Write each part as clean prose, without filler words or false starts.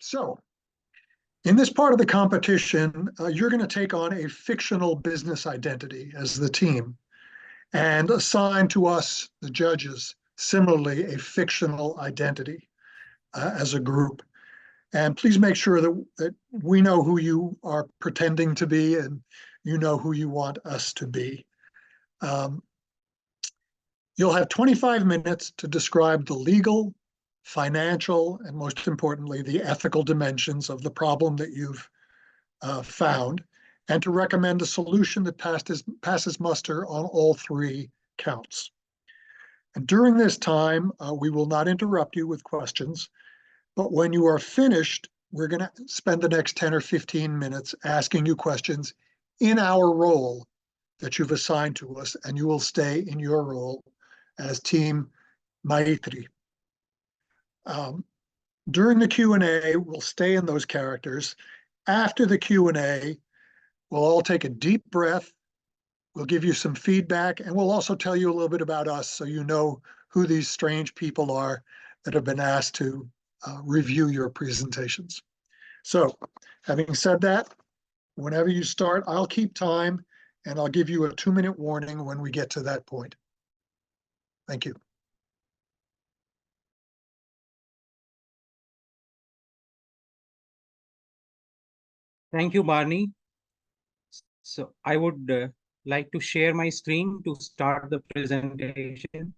So in this part of the competition, you're going to take on a fictional business identity as the team and assign to us, the judges, similarly a fictional identity as a group. And please make sure that we know who you are pretending to be and you know who you want us to be. You'll have 25 minutes to describe the legal, financial, and most importantly, the ethical dimensions of the problem that you've found, and to recommend a solution that passes muster on all three counts. And during this time, we will not interrupt you with questions, but when you are finished, we're going to spend the next 10 or 15 minutes asking you questions in our role that you've assigned to us, and you will stay in your role as Team MAITRI. During the Q&A, we'll stay in those characters. After the Q&A, we'll all take a deep breath. We'll give you some feedback, and we'll also tell you a little bit about us so you know who these strange people are that have been asked to review your presentations. So, having said that, whenever you start, I'll keep time, and I'll give you a 2-minute warning when we get to that point. Thank you. Thank you, Barney. So I would like to share my screen to start the presentation.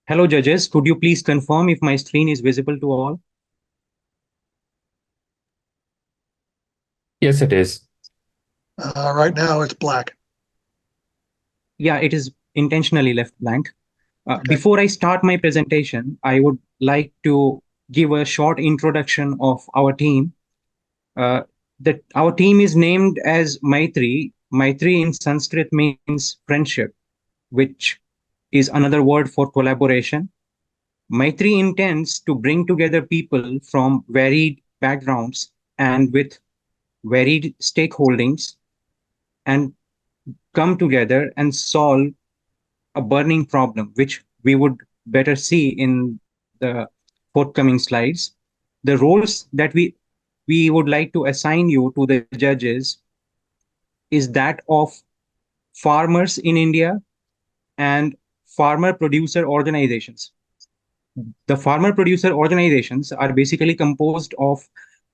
Hello, judges. Could you please confirm if my screen is visible to all? Yes, it is. Right now, it's black. Yeah, it is intentionally left blank. Okay. Before I start my presentation, I would like to give a short introduction of our team. That our team is named as MAITRI. MAITRI in Sanskrit means friendship, which is another word for collaboration. MAITRI intends to bring together people from varied backgrounds and with varied stakeholdings and come together and solve a burning problem, which we would better see in the forthcoming slides. The roles that we would like to assign you to the judges is that of farmers in India and farmer producer organizations. The farmer producer organizations are basically composed of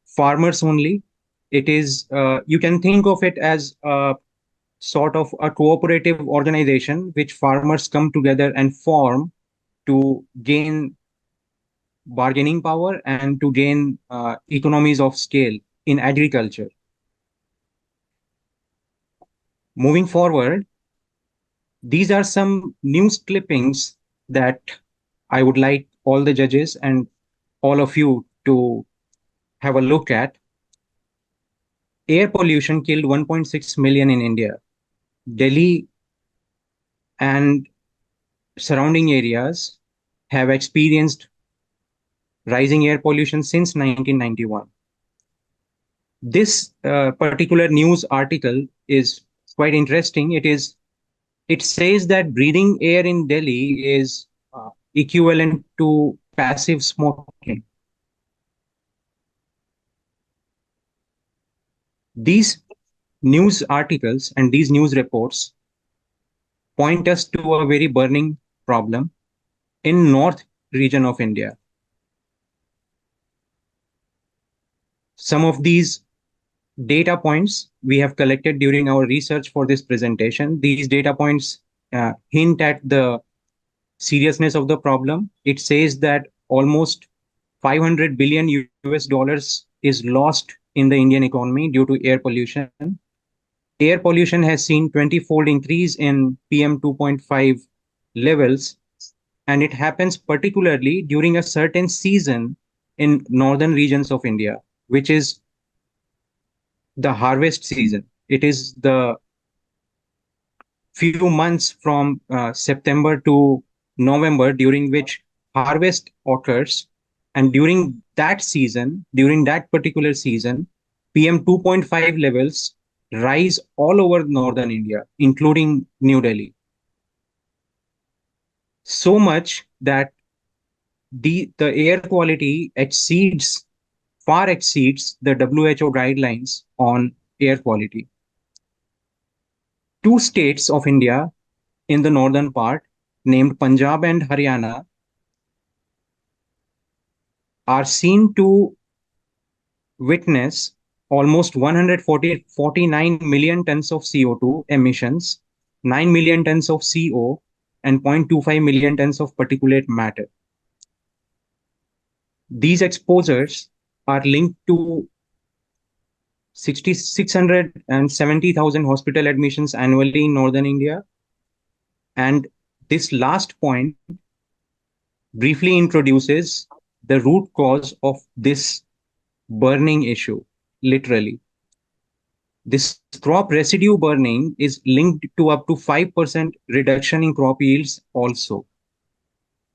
farmers only. It is, you can think of it as a sort of a cooperative organization which farmers come together and form to gain bargaining power and to gain economies of scale in agriculture. Moving forward, these are some news clippings that I would like all the judges and all of you to have a look at. Air pollution killed 1.6 million in India. Delhi and surrounding areas have experienced rising air pollution since 1991. This particular news article is quite interesting. It says that breathing air in Delhi is equivalent to passive smoking. These news articles and these news reports point us to a very burning problem in north region of India. Some of these data points we have collected during our research for this presentation. These data points hint at the seriousness of the problem. It says that almost 500 billion US dollars is lost in the Indian economy due to air pollution. Air pollution has seen 20-fold increase in PM 2.5 levels and it happens particularly during a certain season in northern regions of India, which is the harvest season. It is the few months from September to November during which harvest occurs. And during that season, during that particular season, PM 2.5 levels rise all over northern India, including New Delhi. So much that the air quality far exceeds the WHO guidelines on air quality. Two states of India in the northern part, named Punjab and Haryana, are seen to witness almost 149 million tons of CO2 emissions, 9 million tons of CO, and 0.25 million tons of particulate matter. These exposures are linked to 670,000 hospital admissions annually in northern India. And this last point briefly introduces the root cause of this burning issue, literally. This crop residue burning is linked to up to 5% reduction in crop yields also.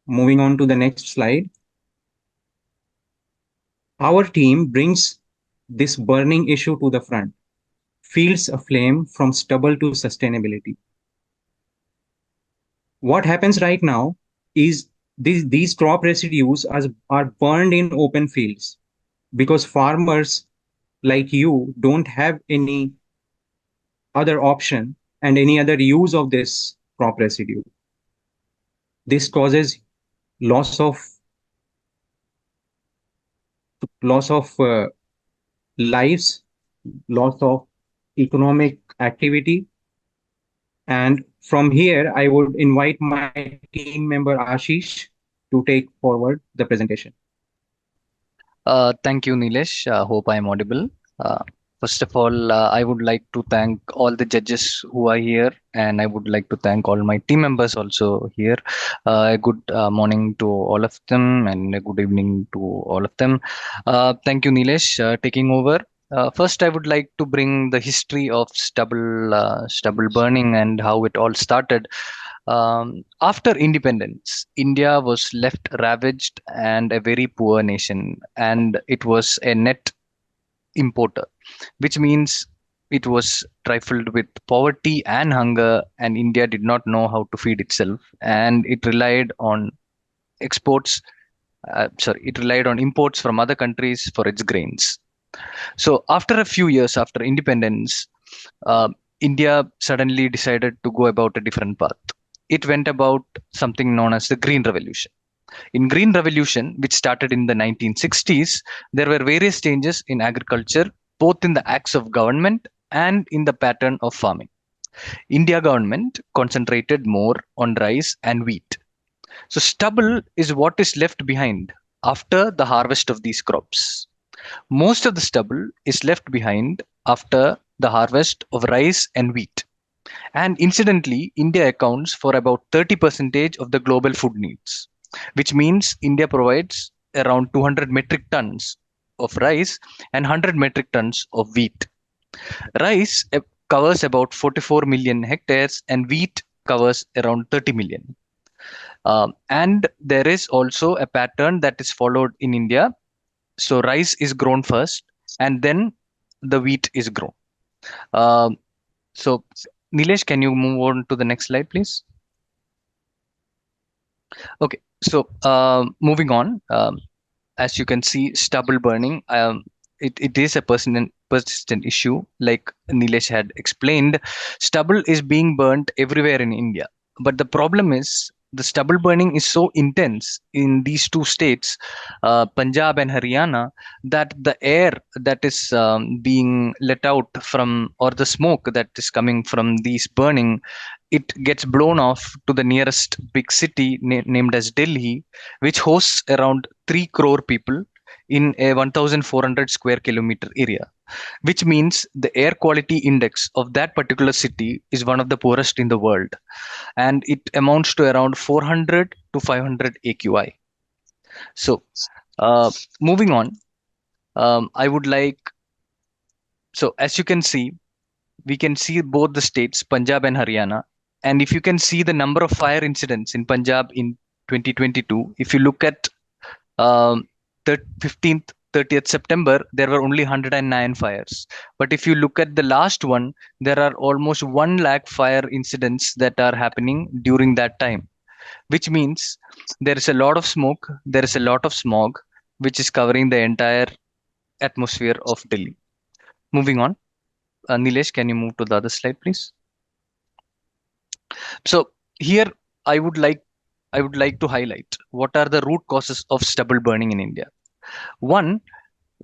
Moving on to the next slide. Our team brings this burning issue to the front. Fields Aflame from stubble to sustainability. What happens right now is these crop residues are burned in open fields because farmers like you don't have any other option and any other use of this crop residue. This causes loss of lives, loss of economic activity. And from here, I would invite my team member Ashish to take forward the presentation. Thank you, Nilesh. Hope I'm audible. Uh, First of all, I would like to thank all the judges who are here, and I would like to thank all my team members also here. A good morning to all of them, and a good evening to all of them. Thank you, Nilesh, taking over. First, I would like to bring the history of stubble burning and how it all started. After independence, India was left ravaged and a very poor nation, and it was a net importer, which means it was trifled with poverty and hunger, and India did not know how to feed itself, and it relied on exports. It relied on imports from other countries for its grains. So, after a few years after independence, uh, India suddenly decided to go about a different path. It went about something known as the Green Revolution. In Green Revolution, which started in the 1960s, there were various changes in agriculture, both in the acts of government and in the pattern of farming. India government concentrated more on rice and wheat. So stubble is what is left behind after the harvest of these crops. Most of the stubble is left behind after the harvest of rice and wheat. And incidentally, India accounts for about 30% of the global food needs, which means India provides around 200 metric tons of rice and 100 metric tons of wheat. Rice covers about 44 million hectares and wheat covers around 30 million. And there is also a pattern that is followed in India. So rice is grown first and then the wheat is grown. So Nilesh, can you move on to the next slide, please? Okay, so moving on, as you can see, stubble burning, it is a persistent issue. Like Nilesh had explained, stubble is being burnt everywhere in India. But the problem is the stubble burning is so intense in these two states, Punjab and Haryana, that the air that is being let out from, or the smoke that is coming from these burning, it gets blown off to the nearest big city named as Delhi, which hosts around 3 crore people. in a 1,400 square kilometer area, which means the air quality index of that particular city is one of the poorest in the world, and it amounts to around 400 to 500 AQI. So moving on, I would like, so as you can see, we can see both the states, Punjab and Haryana. And if you can see the number of fire incidents in Punjab in 2022, if you look at the 15th, 30th September, there were only 109 fires. But if you look at the last one, there are almost 1 lakh fire incidents that are happening during that time, which means there is a lot of smoke, there is a lot of smog, which is covering the entire atmosphere of Delhi. Moving on. Nilesh, can you move to the other slide, please? So here I would like to highlight what are the root causes of stubble burning in India. One,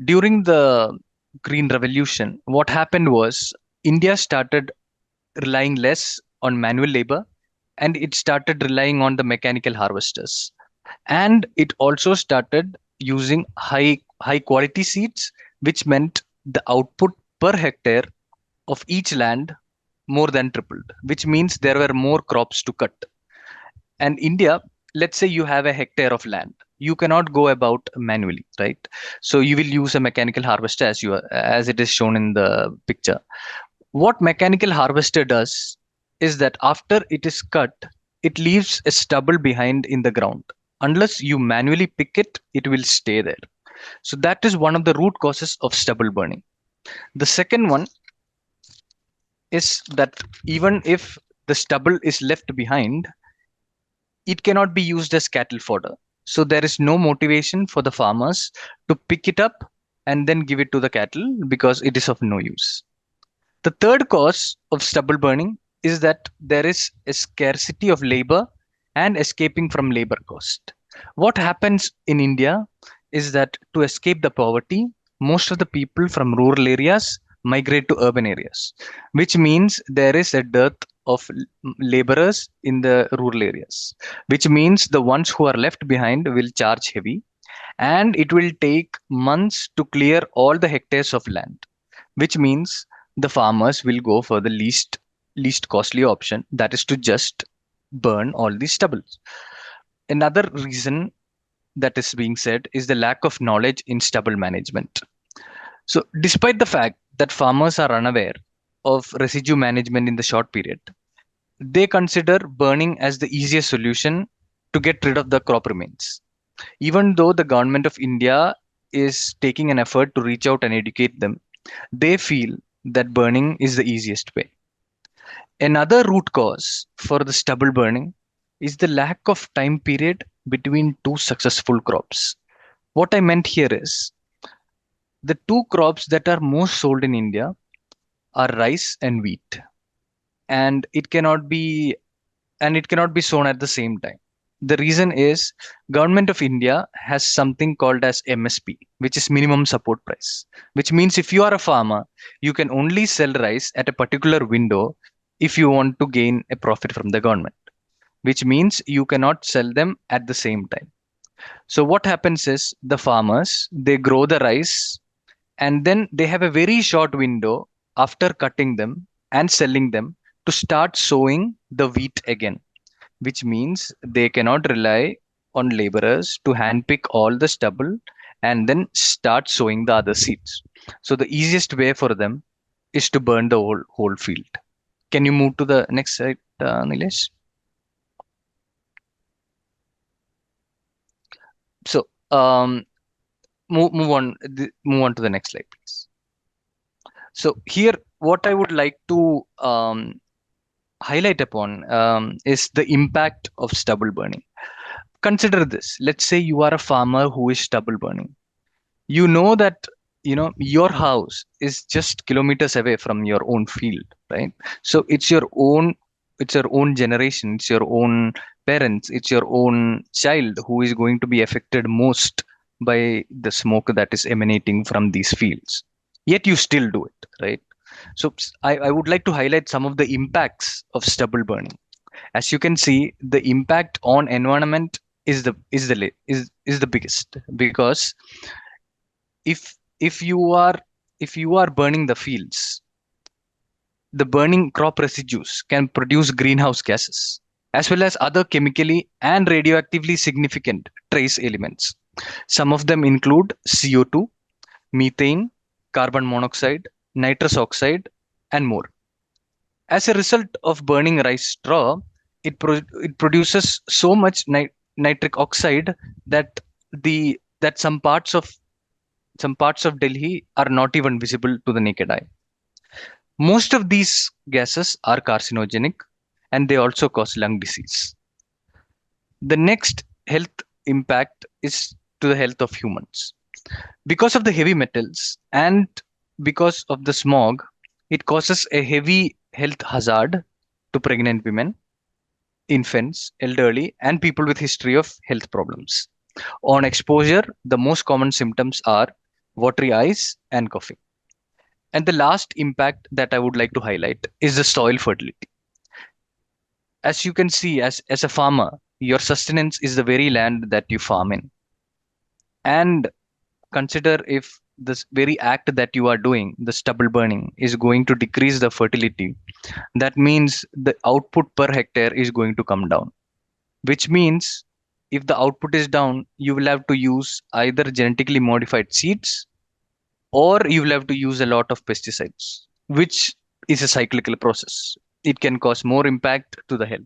during the Green Revolution, what happened was India started relying less on manual labor, and it started relying on the mechanical harvesters. And it also started using high quality seeds, which meant the output per hectare of each land more than tripled, which means there were more crops to cut. And India, let's say you have a hectare of land, you cannot go about manually, right? So you will use a mechanical harvester as it is shown in the picture. What mechanical harvester does is that after it is cut, it leaves a stubble behind in the ground. Unless you manually pick it, it will stay there. So that is one of the root causes of stubble burning. The second one is that even if the stubble is left behind, it cannot be used as cattle fodder. So there is no motivation for the farmers to pick it up and then give it to the cattle because it is of no use. The third cause of stubble burning is that there is a scarcity of labor and escaping from labor cost. What happens in India is that to escape the poverty, most of the people from rural areas migrate to urban areas, which means there is a dearth of laborers in the rural areas, which means the ones who are left behind will charge heavy, and it will take months to clear all the hectares of land, which means the farmers will go for the least costly option, that is to just burn all these stubbles. Another reason that is being said is the lack of knowledge in stubble management. So despite the fact that farmers are unaware of residue management in the short period, they consider burning as the easiest solution to get rid of the crop remains. Even though the government of India is taking an effort to reach out and educate them, they feel that burning is the easiest way. Another root cause for the stubble burning is the lack of time period between two successful crops. What I meant here is the two crops that are most sold in India are rice and wheat, and it cannot be sown at the same time. The reason is government of India has something called as MSP, which is minimum support price, which means if you are a farmer, you can only sell rice at a particular window if you want to gain a profit from the government, which means you cannot sell them at the same time. So what happens is the farmers, they grow the rice and then they have a very short window after cutting them and selling them to start sowing the wheat again, which means they cannot rely on laborers to handpick all the stubble and then start sowing the other seeds. So the easiest way for them is to burn the whole field. Can you move to the next slide, Nilesh? So move on to the next slide, please. So here, what I would like to highlight upon is the impact of stubble burning. Consider this. Let's say you are a farmer who is stubble burning. You know that your house is just kilometers away from your own field, right? So it's your own generation, it's your own parents, it's your own child who is going to be affected most by the smoke that is emanating from these fields. Yet you still do it, right? So I would like to highlight some of the impacts of stubble burning. As you can see, the impact on environment is the biggest, because if you are burning the fields, the burning crop residues can produce greenhouse gases as well as other chemically and radioactively significant trace elements. Some of them include CO2, methane, carbon monoxide, nitrous oxide, and more. As a result of burning rice straw, it produces so much nitric oxide that some parts of Delhi are not even visible to the naked eye. Most of these gases are carcinogenic and they also cause lung disease. The next health impact is to the health of humans. Because of the heavy metals and because of the smog, it causes a heavy health hazard to pregnant women, infants, elderly, and people with history of health problems. On exposure, the most common symptoms are watery eyes and coughing. And the last impact that I would like to highlight is the soil fertility. As you can see, as a farmer, your sustenance is the very land that you farm in. And consider if this very act that you are doing, the stubble burning, is going to decrease the fertility, that means the output per hectare is going to come down, which means if the output is down, you will have to use either genetically modified seeds or you will have to use a lot of pesticides, which is a cyclical process. It can cause more impact to the health.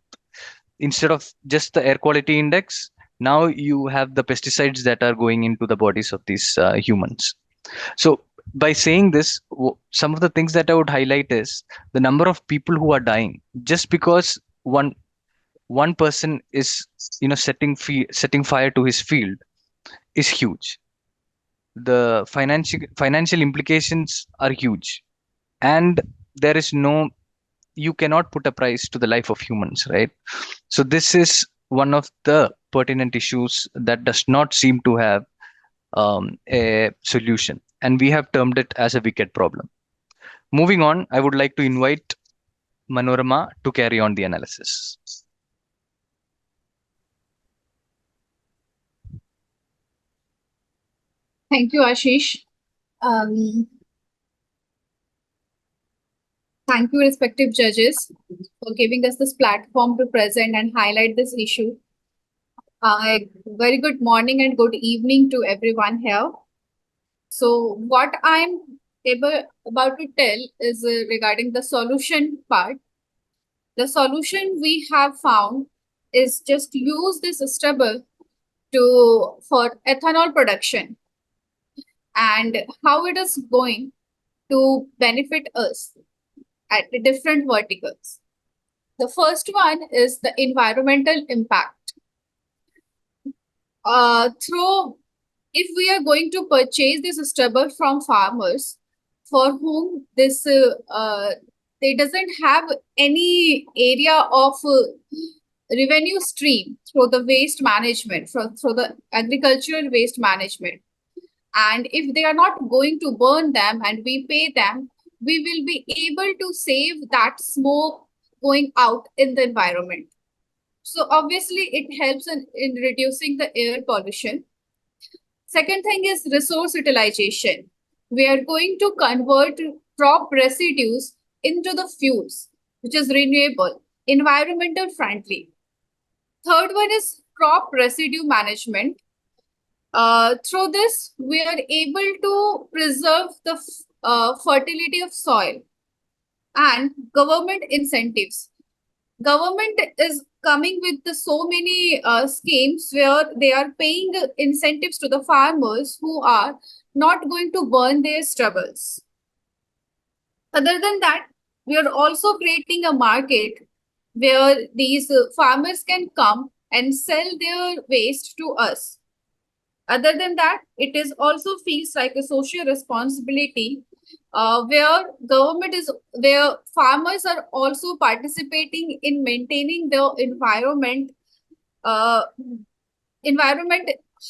Instead of just the air quality index, now you have the pesticides that are going into the bodies of these humans. So by saying this, some of the things that I would highlight is the number of people who are dying just because one person is setting fire to his field is huge. The financial implications are huge, and there is you cannot put a price to the life of humans, right? So this is one of the pertinent issues that does not seem to have a solution, and we have termed it as a wicked problem. Moving on, I would like to invite Manorama to carry on the analysis. Thank you, Ashish. Thank you, respective judges, for giving us this platform to present and highlight this issue. Very good morning and good evening to everyone here. So what I'm about to tell is regarding the solution part. The solution we have found is just use this stubble for ethanol production and how it is going to benefit us at the different verticals. The first one is the environmental impact. If we are going to purchase this stubble from farmers for whom this they doesn't have any area of revenue stream through the waste management, through the agricultural waste management, and if they are not going to burn them and we pay them, we will be able to save that smoke going out in the environment. So obviously it helps in reducing the air pollution. Second thing is resource utilization. We are going to convert crop residues into the fuels, which is renewable, environmental friendly. Third one is crop residue management. Through this, we are able to preserve the fertility of soil. And government incentives. Government is coming with so many schemes where they are paying incentives to the farmers who are not going to burn their stubbles. Other than that, we are also creating a market where these farmers can come and sell their waste to us. Other than that, it is also feels like a social responsibility where farmers are also participating in maintaining the environment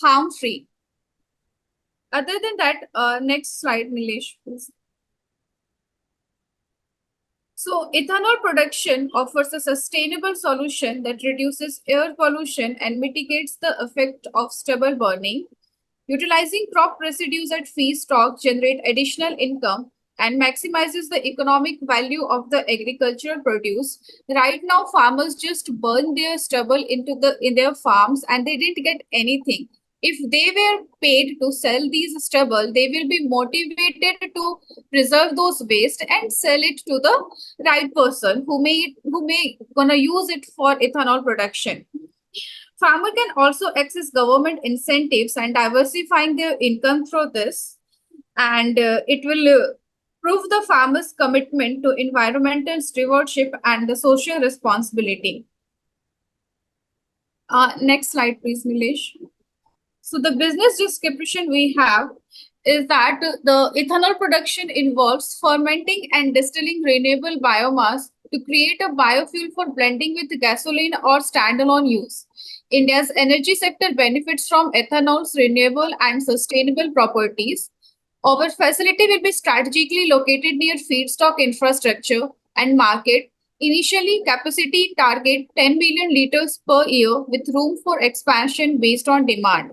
harm-free. Other than that, next slide, Nilesh, please. So ethanol production offers a sustainable solution that reduces air pollution and mitigates the effect of stubble burning. Utilizing crop residues at feedstock generate additional income and maximizes the economic value of the agricultural produce. Right now, farmers just burn their stubble in their farms and they didn't get anything. If they were paid to sell these stubble, they will be motivated to preserve those waste and sell it to the right person who may gonna use it for ethanol production. Farmer can also access government incentives and diversifying their income through this, and it will prove the farmer's commitment to environmental stewardship and the social responsibility. Next slide, please, Nilesh. So the business description we have is that the ethanol production involves fermenting and distilling renewable biomass to create a biofuel for blending with gasoline or standalone use. India's energy sector benefits from ethanol's renewable and sustainable properties. Our facility will be strategically located near feedstock infrastructure and market. Initially, capacity target 10 million liters per year with room for expansion based on demand.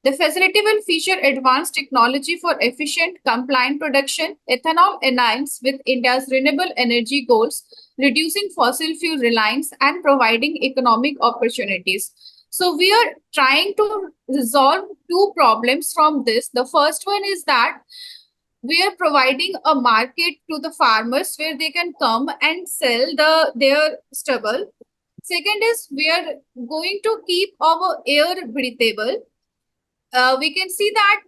The facility will feature advanced technology for efficient, compliant production. Ethanol aligns with India's renewable energy goals, reducing fossil fuel reliance and providing economic opportunities. So we are trying to resolve two problems from this. The first one is that we are providing a market to the farmers where they can come and sell their stubble. Second is we are going to keep our air breathable. We can see that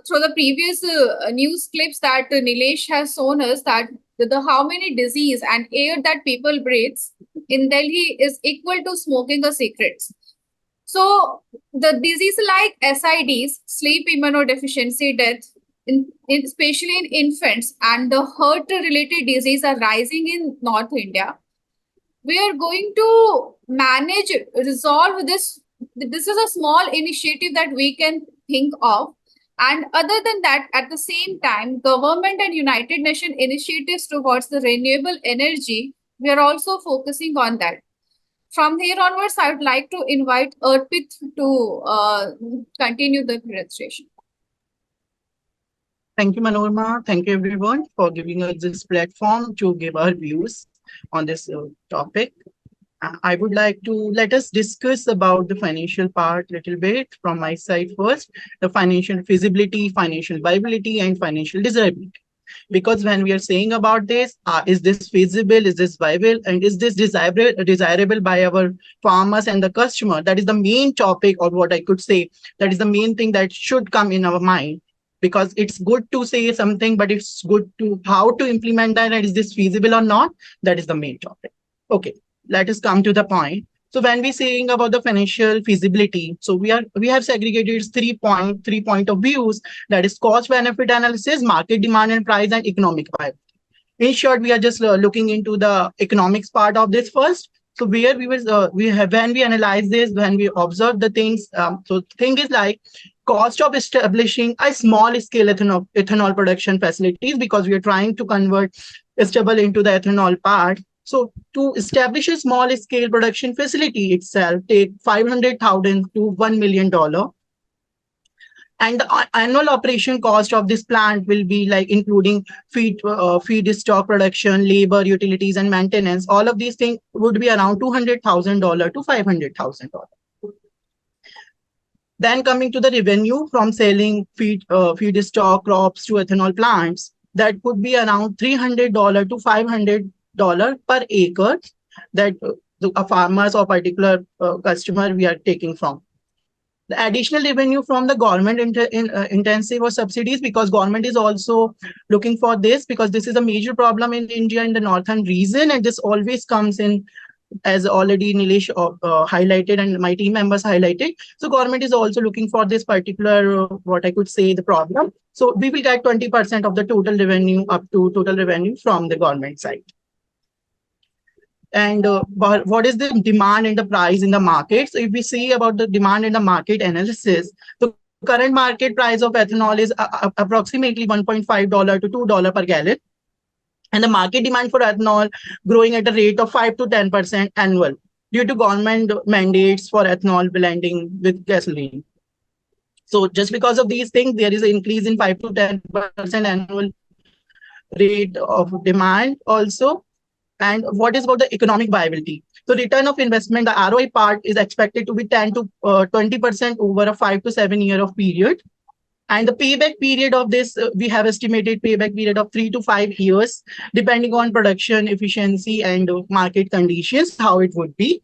through the previous news clips that Nilesh has shown us that how many disease and air that people breathes in Delhi is equal to smoking a cigarettes. So the disease like SIDs, sleep immunodeficiency death, especially in infants, and the heart-related disease are rising in North India. We are going to resolve this. This is a small initiative that we can think of. And other than that, at the same time, government and United Nations initiatives towards the renewable energy, we are also focusing on that. From here onwards, I would like to invite Arpit to continue the presentation. Thank you, Manorama. Thank you, everyone, for giving us this platform to give our views on this topic. I would like to let us discuss about the financial part a little bit from my side first, the financial feasibility, financial viability, and financial desirability. Because when we are saying about this, is this feasible, is this viable, and is this desirable by our farmers and the customer? That is the main topic, or what I could say, that is the main thing that should come in our mind. Because it's good to say something, but it's good to how to implement that, and is this feasible or not? That is the main topic. Okay, let us come to the point. So when we're saying about the financial feasibility, so we have segregated three point of views, that is cost benefit analysis, market demand and price, and economic viability. In short, we are just looking into the economics part of this first. So where when we analyze this, when we observe the things, so thing is like cost of establishing a small scale ethanol production facilities, because we are trying to convert Stubble into the ethanol part. So to establish a small scale production facility itself take $500,000 to $1 million. And the annual operation cost of this plant will be like including feedstock production, labor, utilities, and maintenance. All of these things would be around $200,000 to $500,000. Then coming to the revenue from selling feedstock crops to ethanol plants, that could be around $300 to $500 per acre that a farmers or particular customer we are taking from. The additional revenue from the government intensive or subsidies, because government is also looking for this, because this is a major problem in India in the northern region, and this always comes in, as already Nilesh highlighted and my team members highlighted. So government is also looking for this particular, what I could say, the problem. So we will get 20% of the total revenue, up to total revenue from the government side. And what is the demand and the price in the market? So if we see about the demand and the market analysis, the current market price of ethanol is approximately $1.5 to $2 per gallon. And the market demand for ethanol growing at a rate of 5 to 10% annual due to government mandates for ethanol blending with gasoline. So just because of these things, there is an increase in 5 to 10% annual rate of demand also. And what is about the economic viability? So return of investment, the ROI part is expected to be 10 to 20% over a 5 to 7 year of period. And the payback period of this, we have estimated payback period of 3 to 5 years, depending on production efficiency and market conditions, how it would be.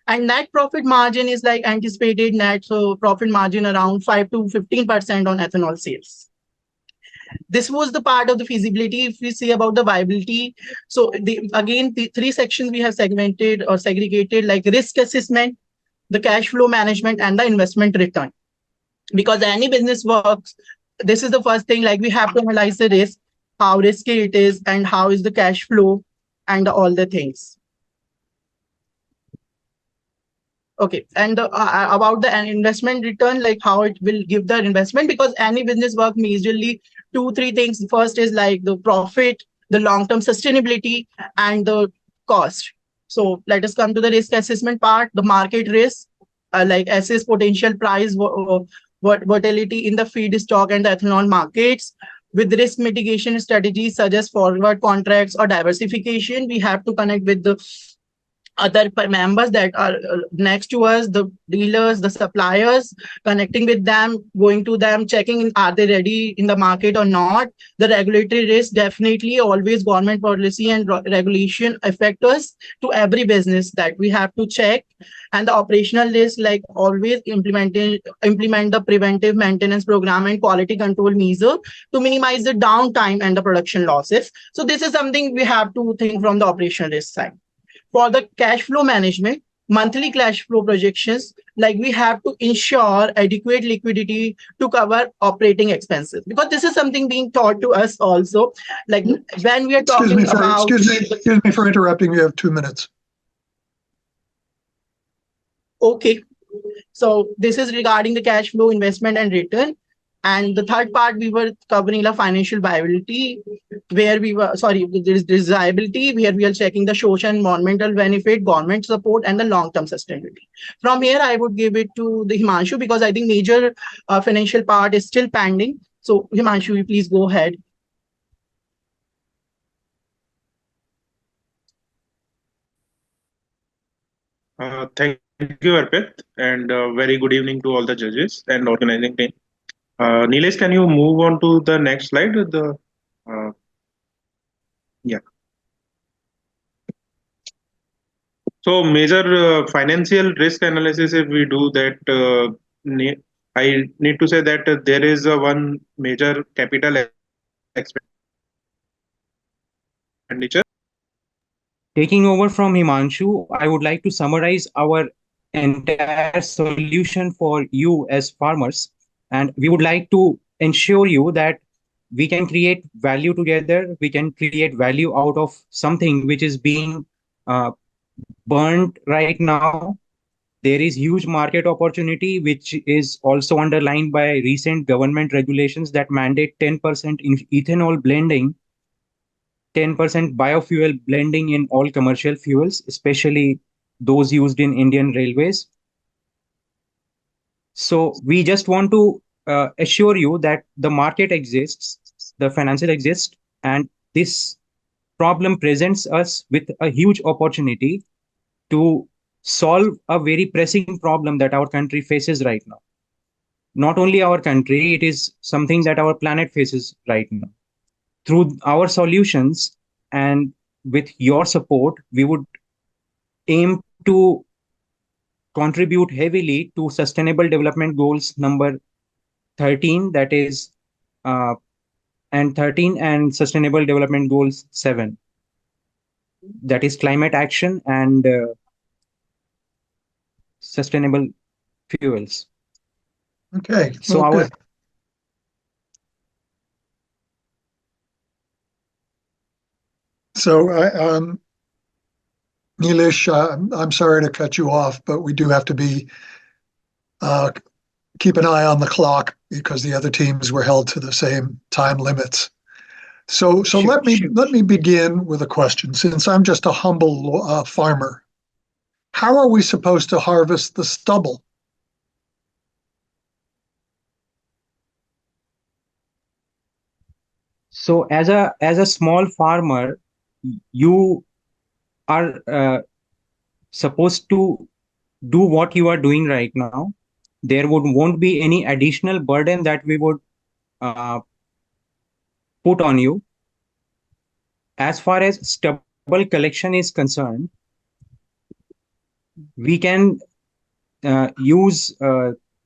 And net profit margin is like anticipated net profit margin around 5 to 15% on ethanol sales. This was the part of the feasibility. If we see about the viability, so the 3 sections we have segmented or segregated, like risk assessment, the cash flow management, and the investment return. Because any business works, this is the first thing, like we have to analyze the risk, how risky it is, and how is the cash flow, and all the things. Okay, and about the investment return, like how it will give the investment, because any business work majorly 2-3 things. First is like the profit, the long-term sustainability, and the cost. So let us come to the risk assessment part. The market risk, like assess potential price volatility in the feedstock and the ethanol markets. With risk mitigation strategies such as forward contracts or diversification, we have to connect with the other members that are next to us, the dealers, the suppliers, connecting with them, going to them, checking are they ready in the market or not. The regulatory risk, definitely always government policy and regulation affect us to every business that we have to check. And the operational risk, like always implement the preventive maintenance program and quality control measure to minimize the downtime and the production losses. So this is something we have to think from the operational risk side. For the cash flow management, monthly cash flow projections, like we have to ensure adequate liquidity to cover operating expenses, because this is something being taught to us also. Like when we are talking about... Excuse me for interrupting. You have 2 minutes. Okay. So this is regarding the cash flow, investment, and return. And the third part, we were covering the financial viability, where we were, desirability, where we are checking the social and environmental benefit, government support, and the long-term sustainability. From here, I would give it to the Himanshu, because I think major financial part is still pending. So Himanshu, you please go ahead. Thank you, Arpit, and very good evening to all the judges and organizing team. Nilesh, can you move on to the next slide? Yeah. So major financial risk analysis, if we do that, I need to say that there is one major capital expenditure. Taking over from Himanshu, I would like to summarize our entire solution for you as farmers. And we would like to ensure you that we can create value together. We can create value out of something which is being burnt right now. There is huge market opportunity, which is also underlined by recent government regulations that mandate 10% in ethanol blending, 10% biofuel blending in all commercial fuels, especially those used in Indian railways. So we just want to assure you that the market exists, the financial exists, and this problem presents us with a huge opportunity to solve a very pressing problem that our country faces right now. Not only our country, it is something that our planet faces right now. Through our solutions and with your support, we would aim to contribute heavily to Sustainable Development Goals number 13, that is, and 13 and Sustainable Development Goals 7, that is climate action and sustainable fuels. Okay. So well, our good. So, Nilesh, I'm sorry to cut you off, but we do have to keep an eye on the clock because the other teams were held to the same time limits. So let me begin with a question. Since I'm just a humble farmer, how are we supposed to harvest the stubble? So as a small farmer, you are supposed to do what you are doing right now. There won't be any additional burden that we would uh, put on you. As far as stubble collection is concerned, we can use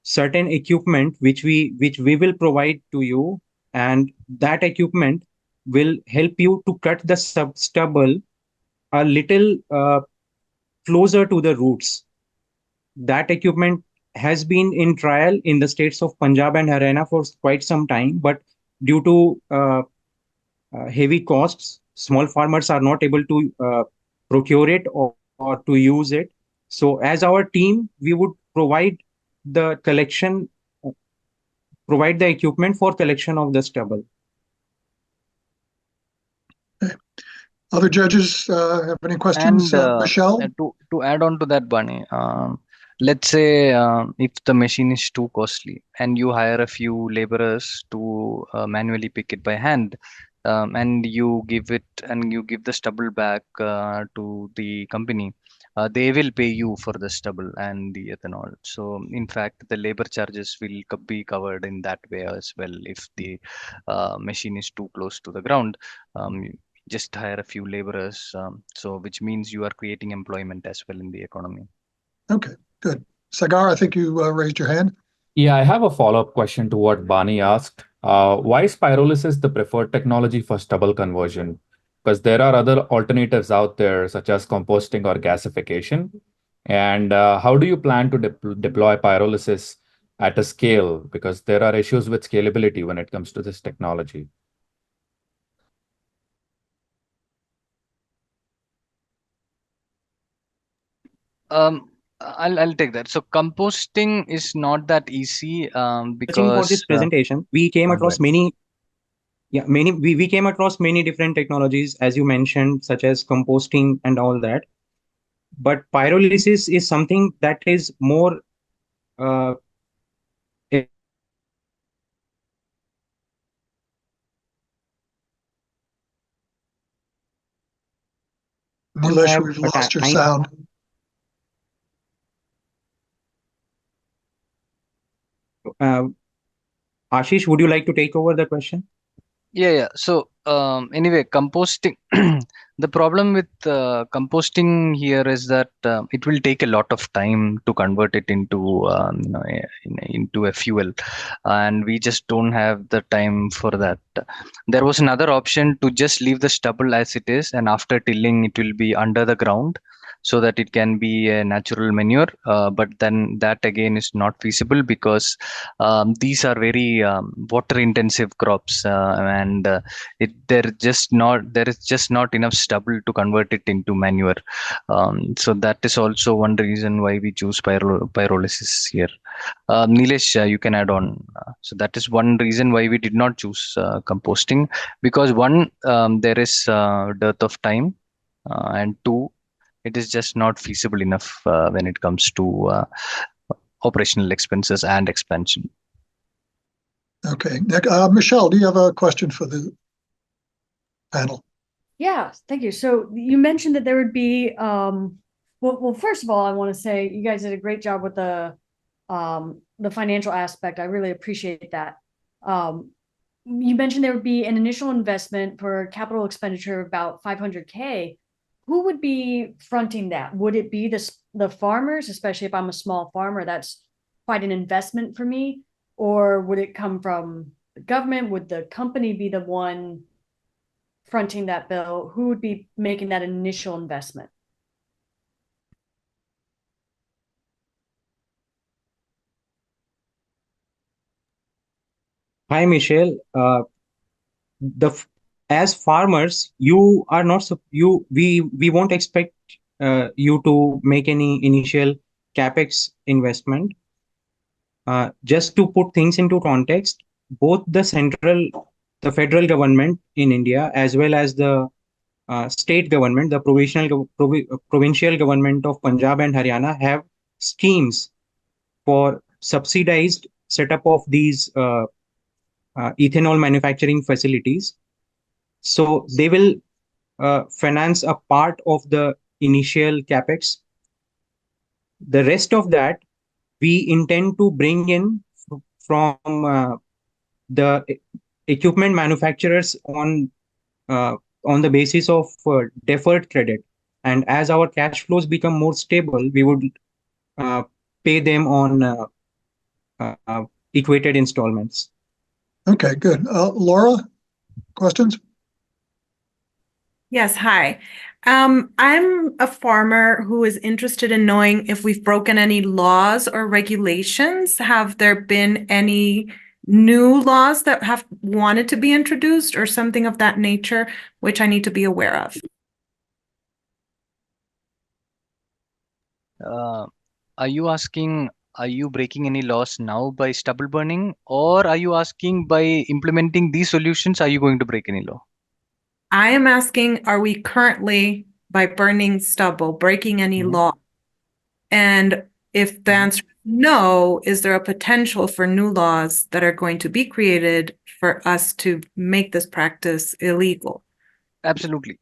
certain equipment which we will provide to you, and that equipment will help you to cut the stubble a little closer to the roots. That equipment has been in trial in the states of Punjab and Haryana for quite some time, but due to heavy costs, small farmers are not able to procure it or to use it. So, as our team, we would the collection, provide the equipment for collection of the stubble. Other judges have any questions? And Michelle? to add on to that, Bunny, let's say if the machine is too costly and you hire a few laborers to manually pick it by hand, and you give the stubble back to the company, they will pay you for the stubble and the ethanol. So in fact, the labor charges will be covered in that way as well. If the machine is too close to the ground, just hire a few laborers, so which means you are creating employment as well in the economy. Okay, good. Sagar, I think you raised your hand. Yeah, I have a follow-up question to what Bani asked. Why is pyrolysis the preferred technology for stubble conversion? Because there are other alternatives out there, such as composting or gasification. And how do you plan to deploy pyrolysis at a scale? Because there are issues with scalability when it comes to this technology. I'll take that. So composting is not that easy For because this presentation, we came across Right. we came across many different technologies, as you mentioned, such as composting and all that. But pyrolysis is something that is more uh, Nilesh, have we've a lost your time. sound. Ashish, would you like to take over the question? Yeah. So anyway, composting. The problem with composting here is that it will take a lot of time to convert it into into a fuel, and we just don't have the time for that. There was another option to just leave the stubble as it is, and after tilling, it will be under the ground, so that it can be a natural manure. But then that again is not feasible because these are very water intensive crops, and there is just not enough stubble to convert it into manure. So that is also one reason why we choose pyrolysis here. Nilesh, you can add on. So that is one reason why we did not choose composting, because one, there is dearth of time, and two, it is just not feasible enough when it comes to operational expenses and expansion. Okay, Nick, Michelle, do you have a question for the panel? Yeah, thank you. So you mentioned that there would be, well, first of all, I want to say you guys did a great job with the financial aspect. I really appreciate that. You mentioned there would be an initial investment for capital expenditure of about 500K. Who would be fronting that? Would it be the farmers, especially if I'm a small farmer? That's quite an investment for me. Or would it come from the government? Would the company be the one fronting that bill? Who would be making that initial investment? Hi, Michelle. As farmers, you are not we won't expect you to make any initial capex investment. Just to put things into context, both the federal government in India, as well as the state government, the provincial government of Punjab and Haryana, have schemes for subsidized setup of these ethanol manufacturing facilities. So they will finance a part of the initial capex. The rest of that we intend to bring in from the equipment manufacturers on the basis of deferred credit. And as our cash flows become more stable, we would pay them on equated installments. Okay, good. Laura, questions? Yes, hi. I'm a farmer who is interested in knowing if we've broken any laws or regulations. Have there been any new laws that have wanted to be introduced or something of that nature, which I need to be aware of? Are you asking, are you breaking any laws now by stubble burning, or are you asking by implementing these solutions, are you going to break any law? I am asking, are we currently, by burning stubble, breaking any law? And if the answer is no, is there a potential for new laws that are going to be created for us to make this practice illegal? Absolutely.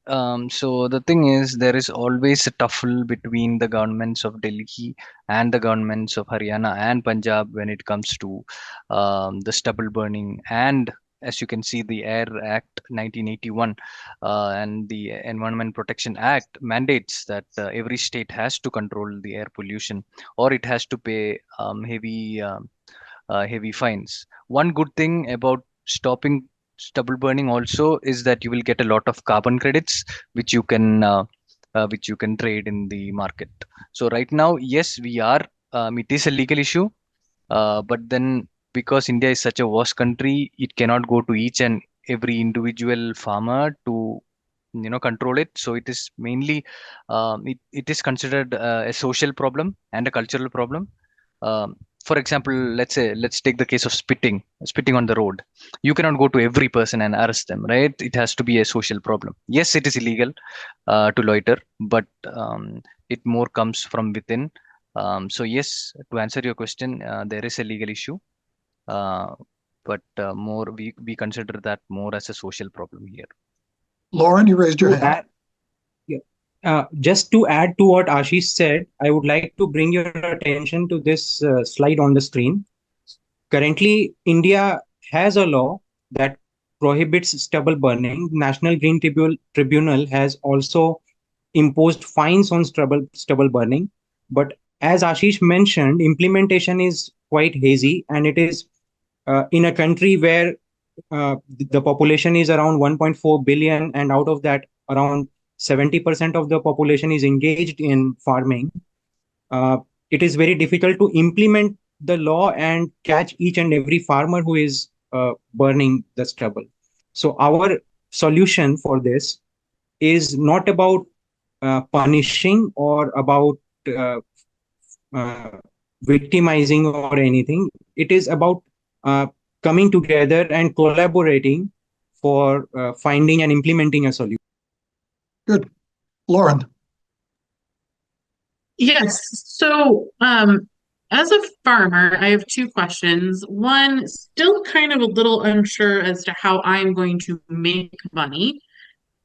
So the thing is, there is always a tussle between the governments of Delhi and the governments of Haryana and Punjab when it comes to the stubble burning. And as you can see, the Air Act 1981 and the Environment Protection Act mandates that every state has to control the air pollution, or it has to pay heavy fines. One good thing about stopping stubble burning also is that you will get a lot of carbon credits which you can trade in the market. So right now, yes, we are it is a legal issue, but then because India is such a vast country, it cannot go to each and every individual farmer to control it. So it is mainly it is considered a social problem and a cultural problem. For example, let's take the case of spitting on the road. You cannot go to every person and arrest them, right? It has to be a social problem. Yes, it is illegal to loiter, but it more comes from within. So yes, to answer your question, there is a legal issue, but more we consider that more as a social problem here. Lauren, you raised your hand. Just to add to what Ashish said, I would like to bring your attention to this slide on the screen. Currently, India has a law that prohibits stubble burning. National Green Tribunal has also imposed fines on stubble burning. But as Ashish mentioned, implementation is quite hazy, and it is in a country where the population is around 1.4 billion, and out of that, around 70% of the population is engaged in farming. It is very difficult to implement the law and catch each and every farmer who is burning the stubble. So our solution for this is not about punishing or about victimizing or anything. It is about coming together and collaborating for finding and implementing a solution. Good. Lauren. Yes. So, as a farmer, I have two questions. One, still kind of a little unsure as to how I'm going to make money.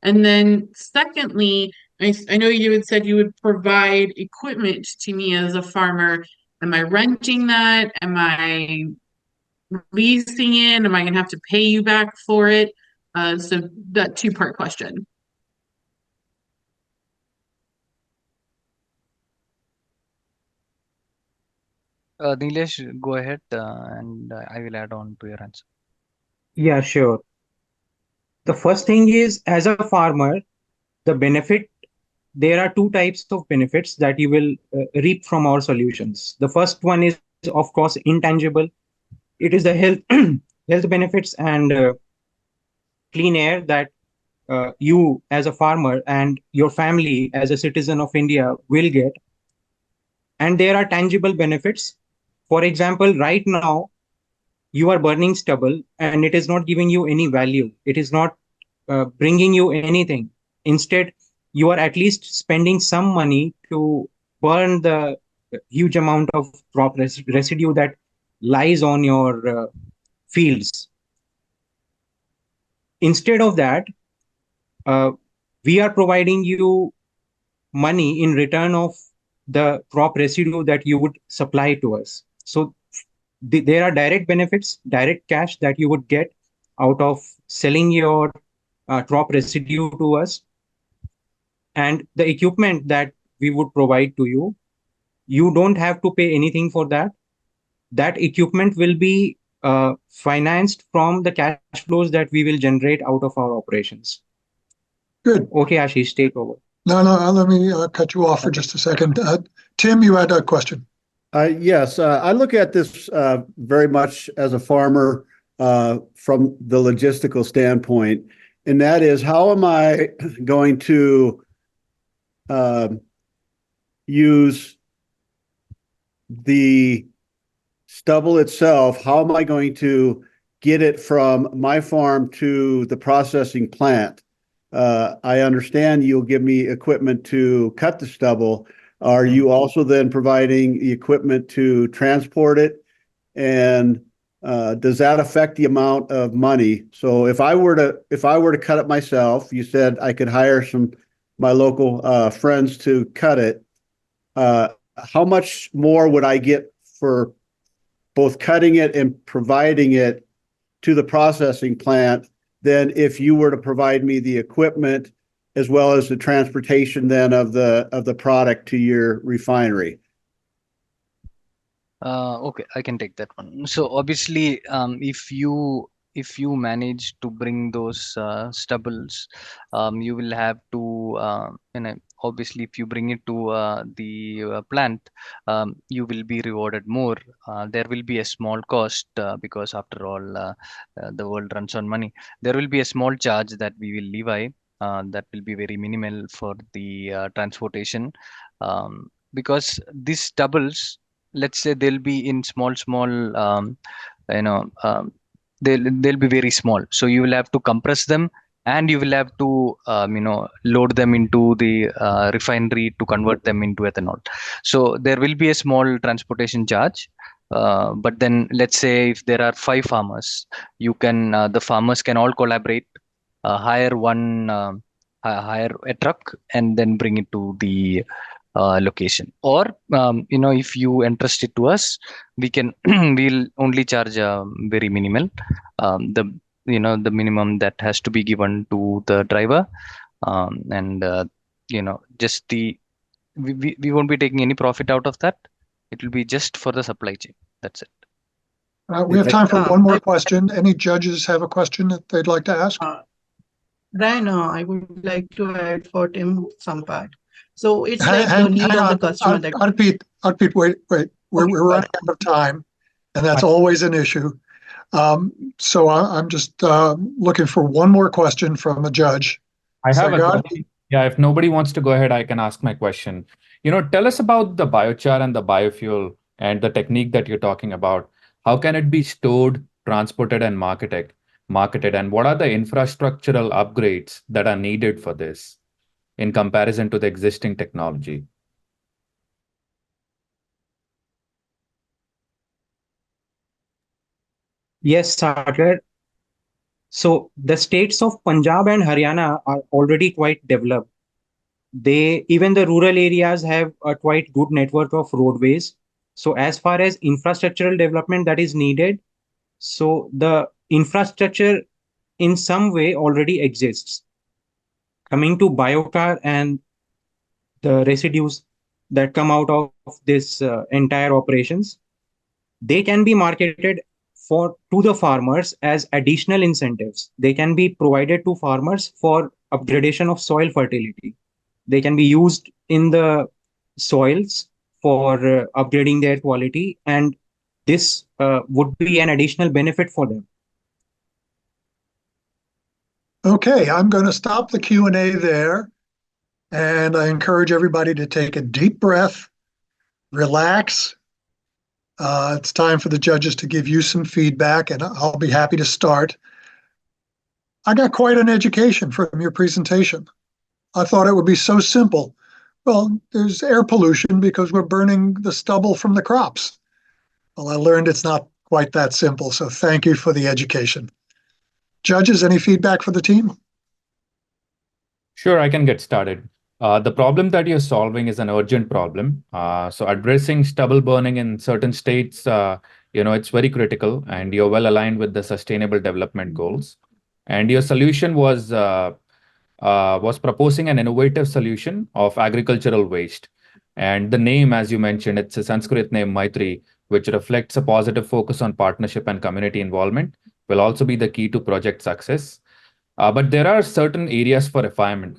And then secondly, I know you had said you would provide equipment to me as a farmer. Am I renting that? Am I leasing it? Am I going to have to pay you back for it? So that two-part question. Nilesh, go ahead and I will add on to your answer. Yeah, sure. The first thing is, as a farmer, the benefit, there are two types of benefits that you will reap from our solutions. The first one is, of course, intangible. It is the health benefits and clean air that you as a farmer and your family as a citizen of India will get. And there are tangible benefits. For example, right now, you are burning stubble and it is not giving you any value. It is not bringing you anything. Instead, you are at least spending some money to burn the huge amount of crop residue that lies on your fields. Instead of that, we are providing you money in return of the crop residue that you would supply to us. So there are direct benefits, direct cash that you would get out of selling your crop residue to us. And the equipment that we would provide to you, you don't have to pay anything for that. That equipment will be financed from the cash flows that we will generate out of our operations. Good. Okay, Ashish, take over. No, let me cut you off for just a second. Tim, you had a question. Yes, I look at this very much as a farmer from the logistical standpoint, and that is, how am I going to use the stubble itself? How am I going to get it from my farm to the processing plant? I understand you'll give me equipment to cut the stubble. Are you also then providing the equipment to transport it? And does that affect the amount of money? So if I were to cut it myself, you said I could hire my local friends to cut it. How much more would I get for both cutting it and providing it to the processing plant than if you were to provide me the equipment as well as the transportation then of the product to your refinery? Okay, I can take that one. So obviously, if you manage to bring those stubbles, you will have to, obviously, if you bring it to the plant, you will be rewarded more. There will be a small cost because after all, the world runs on money. There will be a small charge that we will levy. That will be very minimal for the transportation, because these stubbles, let's say they'll be in small, they'll be very small. So you will have to compress them, and you will have to load them into the refinery to convert them into ethanol. So there will be a small transportation charge. But then let's say if there are 5 farmers, the farmers can all collaborate, hire a truck and then bring it to the location. Or if you entrust it to us, we'll only charge very minimal, the minimum that has to be given to the driver, and just we won't be taking any profit out of that. It will be just for the supply chain. That's it. We have time for one more question. Any judges have a question that they'd like to ask? Brian, I would like to add for Tim some part. So it's like the need of the customer. Arpit, wait. We're running out of time, and that's always an issue. So I'm just looking for one more question from a judge. I have if nobody wants to go ahead, I can ask my question. Tell us about the biochar and the biofuel and the technique that you're talking about. How can it be stored, transported, and marketed? And what are the infrastructural upgrades that are needed for this in comparison to the existing technology? Yes, Sagar. So the states of Punjab and Haryana are already quite developed. Even the rural areas have a quite good network of roadways. So as far as infrastructural development that is needed, so the infrastructure in some way already exists. Coming to biochar and the residues that come out of this entire operations, they can be marketed to the farmers as additional incentives. They can be provided to farmers for upgradation of soil fertility. They can be used in the soils for upgrading their quality, and this would be an additional benefit for them. Okay, I'm going to stop the Q&A there, and I encourage everybody to take a deep breath, relax. It's time for the judges to give you some feedback, and I'll be happy to start. I got quite an education from your presentation. I thought it would be so simple. Well, there's air pollution because we're burning the stubble from the crops. Well, I learned it's not quite that simple, so thank you for the education. Judges, any feedback for the team? Sure, I can get started. The problem that you're solving is an urgent problem. So addressing stubble burning in certain states, it's very critical, and you're well aligned with the Sustainable Development Goals. And your solution was proposing an innovative solution of agricultural waste. And the name, as you mentioned, it's a Sanskrit name, MAITRI, which reflects a positive focus on partnership and community involvement, will also be the key to project success. But there are certain areas for refinement,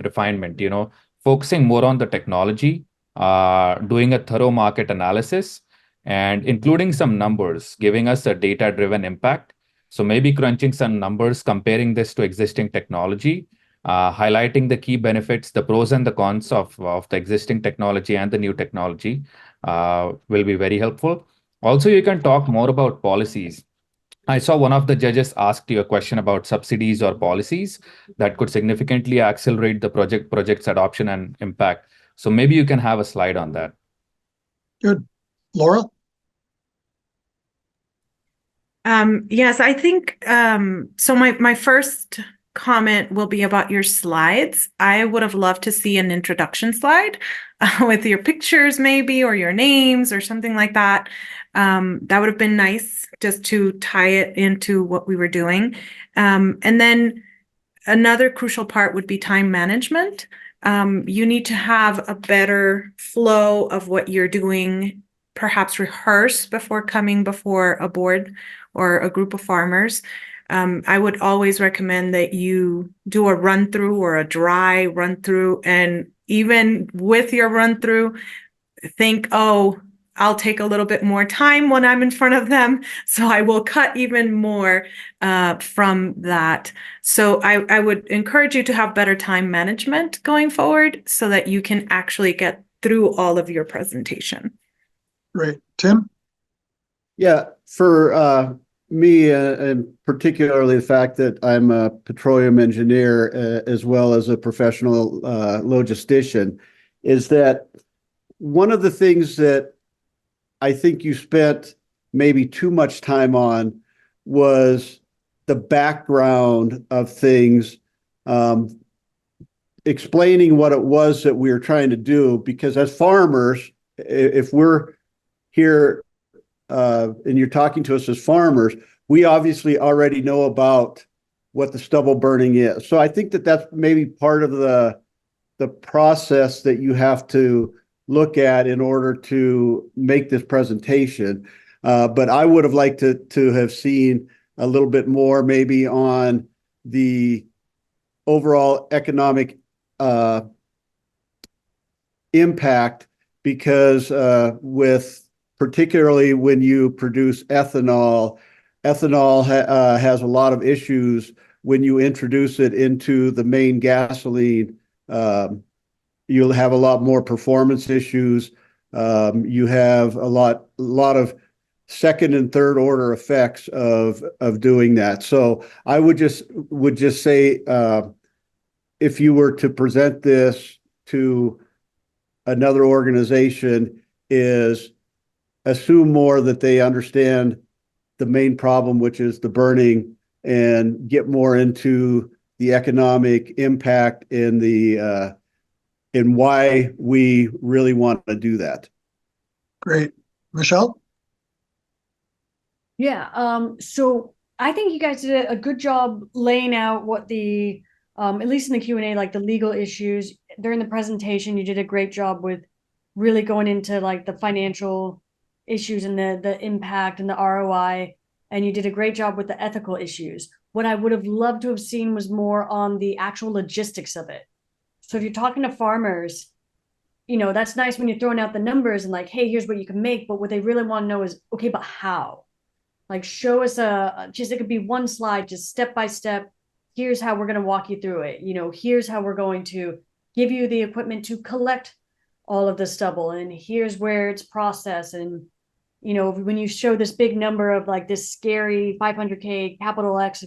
focusing more on the technology, doing a thorough market analysis, and including some numbers, giving us a data-driven impact. So maybe crunching some numbers, comparing this to existing technology, highlighting the key benefits, the pros and the cons of the existing technology and the new technology will be very helpful. Also, you can talk more about policies. I saw one of the judges asked you a question about subsidies or policies that could significantly accelerate the project's adoption and impact. So maybe you can have a slide on that. Good. Laurel? Yes, I think so. My first comment will be about your slides. I would have loved to see an introduction slide with your pictures maybe, or your names or something like that. That would have been nice just to tie it into what we were doing. And then another crucial part would be time management. You need to have a better flow of what you're doing, perhaps rehearse before coming before a board or a group of farmers. I would always recommend that you do a run through or a dry run through, and even with your run through, think, oh, I'll take a little bit more time when I'm in front of them, so I will cut even more from that. So I would encourage you to have better time management going forward so that you can actually get through all of your presentation. Great. Tim? Yeah, for me, and particularly the fact that I'm a petroleum engineer as well as a professional logistician, is that one of the things that I think you spent maybe too much time on was the background of things, explaining what it was that we were trying to do. Because as farmers, if we're here and you're talking to us as farmers, we obviously already know about what the stubble burning is. So I think that that's maybe part of the process that you have to look at in order to make this presentation. But I would have liked to have seen a little bit more maybe on the overall economic impact, because with particularly when you produce ethanol, has a lot of issues when you introduce it into the main gasoline. You'll have a lot more performance issues. You have a lot of second and third order effects of doing that. So I would just say, if you were to present this to another organization, is assume more that they understand the main problem, which is the burning, and get more into the economic impact and and why we really want to do that. Great. Michelle? Yeah, so I think you guys did a good job laying out what the, at least in the Q&A, like the legal issues. During the presentation, you did a great job with really going into like the financial issues and the impact and the ROI, and you did a great job with the ethical issues. What I would have loved to have seen was more on the actual logistics of it. So if you're talking to farmers, that's nice when you're throwing out the numbers and like, hey, here's what you can make. But what they really want to know is, okay, but how? Like, show us it could be one slide, just step by step. Here's how we're going to walk you through it. Here's how we're going to give you the equipment to collect all of the stubble. And here's where it's processed. And, when you show this big number of like this scary 500K capital X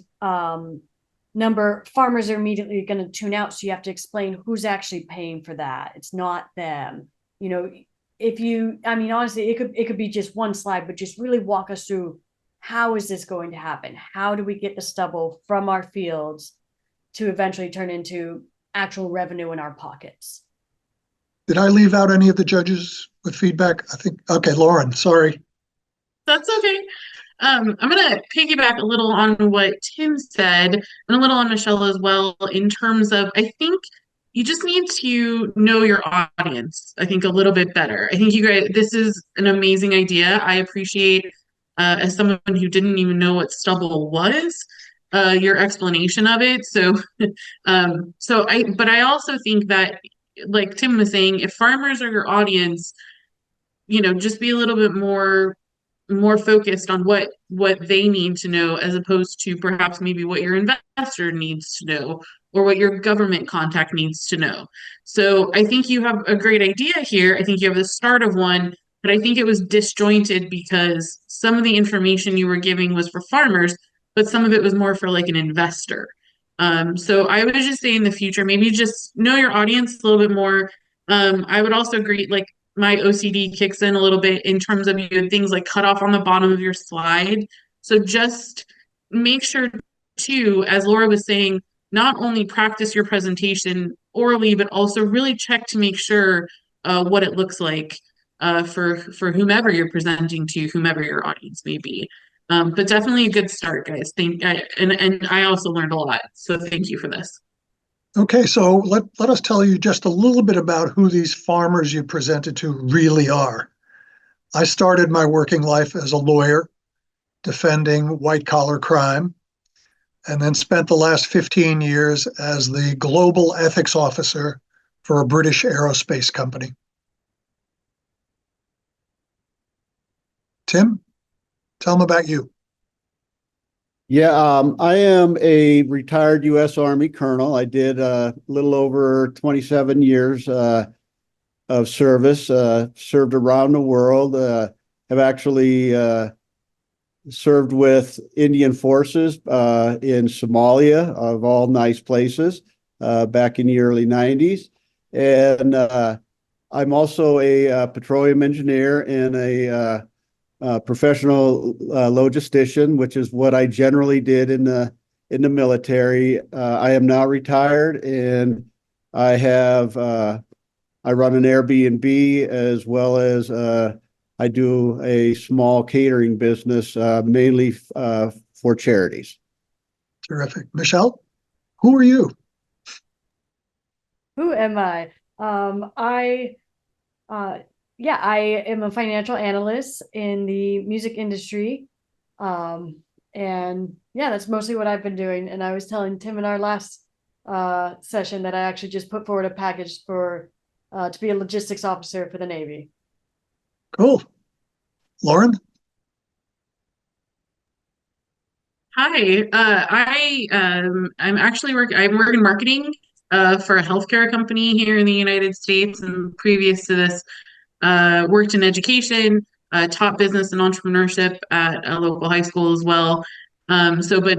number, farmers are immediately going to tune out. So you have to explain who's actually paying for that. It's not them. Honestly, it could be just one slide, but just really walk us through, how is this going to happen? How do we get the stubble from our fields to eventually turn into actual revenue in our pockets. Did I leave out any of the judges with feedback? I think, okay, Lauren, sorry. That's okay. I'm going to piggyback a little on what Tim said and a little on Michelle as well, in terms of, I think you just need to know your audience, I think, a little bit better. I think you guys, this is an amazing idea. I appreciate, as someone who didn't even know what Stubble was, your explanation of it. So, but I also think that, like Tim was saying, if farmers are your audience, just be a little bit more focused on what they need to know, as opposed to perhaps maybe what your investor needs to know or what your government contact needs to know. So I think you have a great idea here. I think you have the start of one, but I think it was disjointed because some of the information you were giving was for farmers, but some of it was more for like an investor. So I would just say in the future, maybe just know your audience a little bit more. I would also agree, like, my OCD kicks in a little bit in terms of, you had things like cut off on the bottom of your slide. So just make sure too, as Laura was saying, not only practice your presentation orally, but also really check to make sure what it looks like for whomever you're presenting to, whomever your audience may be. But definitely a good start, guys. And I also learned a lot. So thank you for this. Okay, so let us tell you just a little bit about who these farmers you presented to really are. I started my working life as a lawyer defending white-collar crime, and then spent the last 15 years as the global ethics officer for a British aerospace company. Tim, tell them about you. Yeah, I am a retired U.S. Army colonel. I did a little over 27 years of service, served around the world, have actually served with Indian forces in Somalia, of all nice places, back in the early 90s. And I'm also a petroleum engineer and a professional logistician, which is what I generally did in the military. I am now retired, and I run an Airbnb, as well as I do a small catering business, mainly for charities. Terrific. Michelle, who are you? Who am I? I am a financial analyst in the music industry. And yeah, that's mostly what I've been doing. And I was telling Tim in our last session that I actually just put forward a package for to be a logistics officer for the Navy. Cool. Lauren? Hi, I'm actually I'm working marketing for a healthcare company here in the United States, and previous to this, worked in education, taught business and entrepreneurship at a local high school as well. But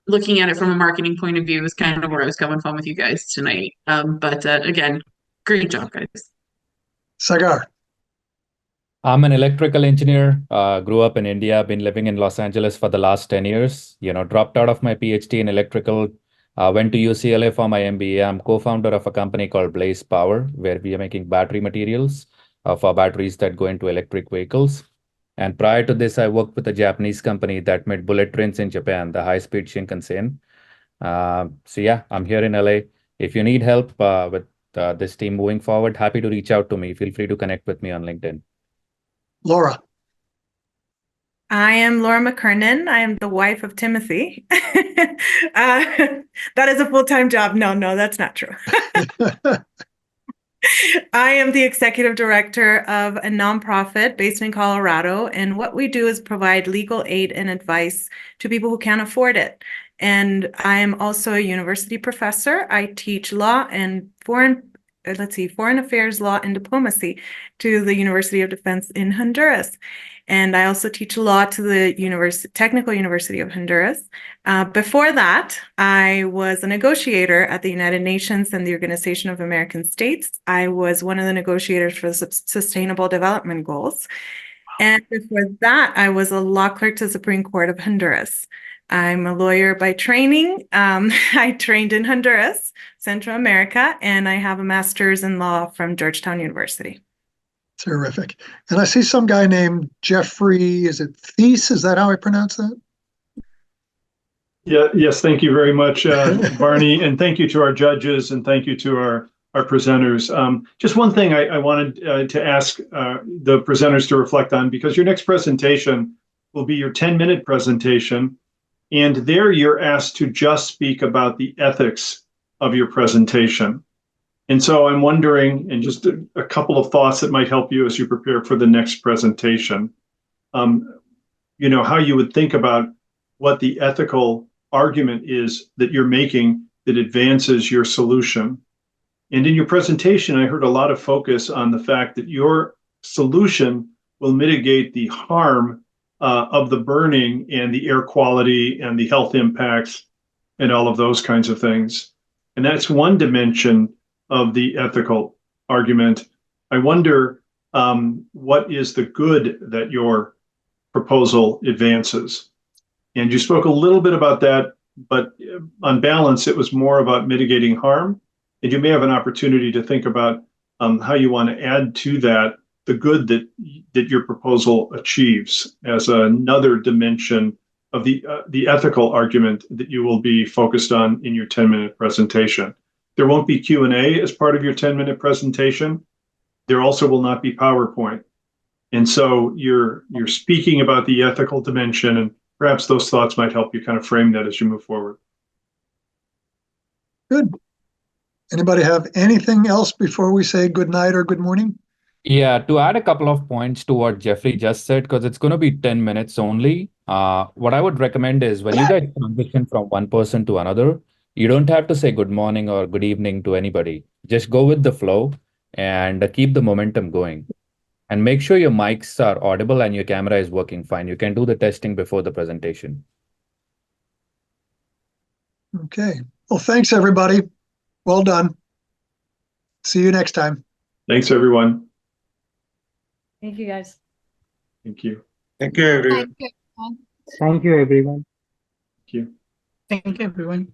looking at it from a marketing point of view is kind of where I was coming from with you guys tonight. But again, great job, guys. Sagar? I'm an electrical engineer, grew up in India, been living in Los Angeles for the last 10 years, dropped out of my PhD in electrical, went to UCLA for my MBA. I'm co-founder of a company called Blaze Power, where we are making battery materials for batteries that go into electric vehicles. And prior to this, I worked with a Japanese company that made bullet trains in Japan, the high-speed Shinkansen. So yeah, I'm here in LA. If you need help with this team moving forward, happy to reach out to me. Feel free to connect with me on LinkedIn. Laura? I am Laura McKernan. I am the wife of Timothy. That is a full-time job. No, that's not true. I am the executive director of a nonprofit based in Colorado, and what we do is provide legal aid and advice to people who can't afford it. And I am also a university professor. I teach law and foreign affairs, law, and diplomacy to the University of Defense in Honduras. And I also teach law to the Technical University of Honduras. Before that, I was a negotiator at the United Nations and the Organization of American States. I was one of the negotiators for the Sustainable Development Goals. And before that, I was a law clerk to the Supreme Court of Honduras. I'm a lawyer by training. I trained in Honduras, Central America, and I have a master's in law from Georgetown University. Terrific. And I see some guy named Jeffrey, is it Thies? Is that how I pronounce that? Yeah, yes, thank you very much, Barney, and thank you to our judges and thank you to our presenters. Just one thing I wanted to ask the presenters to reflect on, because your next presentation will be your 10-minute presentation, and there you're asked to just speak about the ethics of your presentation. And so I'm wondering, and just a couple of thoughts that might help you as you prepare for the next presentation, how you would think about what the ethical argument is that you're making that advances your solution. And in your presentation, I heard a lot of focus on the fact that your solution will mitigate the harm of the burning and the air quality and the health impacts and all of those kinds of things. And that's one dimension of the ethical argument. I wonder what is the good that your proposal advances? And you spoke a little bit about that, but on balance, it was more about mitigating harm. And you may have an opportunity to think about how you want to add to that the good that your proposal achieves as another dimension of the ethical argument that you will be focused on in your 10-minute presentation. There won't be Q&A as part of your 10-minute presentation. There also will not be PowerPoint. And so you're speaking about the ethical dimension, and perhaps those thoughts might help you kind of frame that as you move forward. Good. Anybody have anything else before we say good night or good morning? Yeah, to add a couple of points to what Jeffrey just said, because it's going to be 10 minutes only. What I would recommend is when you guys transition from one person to another, you don't have to say good morning or good evening to anybody. Just go with the flow and keep the momentum going. And make sure your mics are audible and your camera is working fine. You can do the testing before the presentation. Okay. Well, thanks, everybody. Well done. See you next time. Thanks, everyone. Thank you, guys. Thank you. Thank you, everyone. Thank you, everyone. Thank you, everyone. Thank you. Thank you, everyone.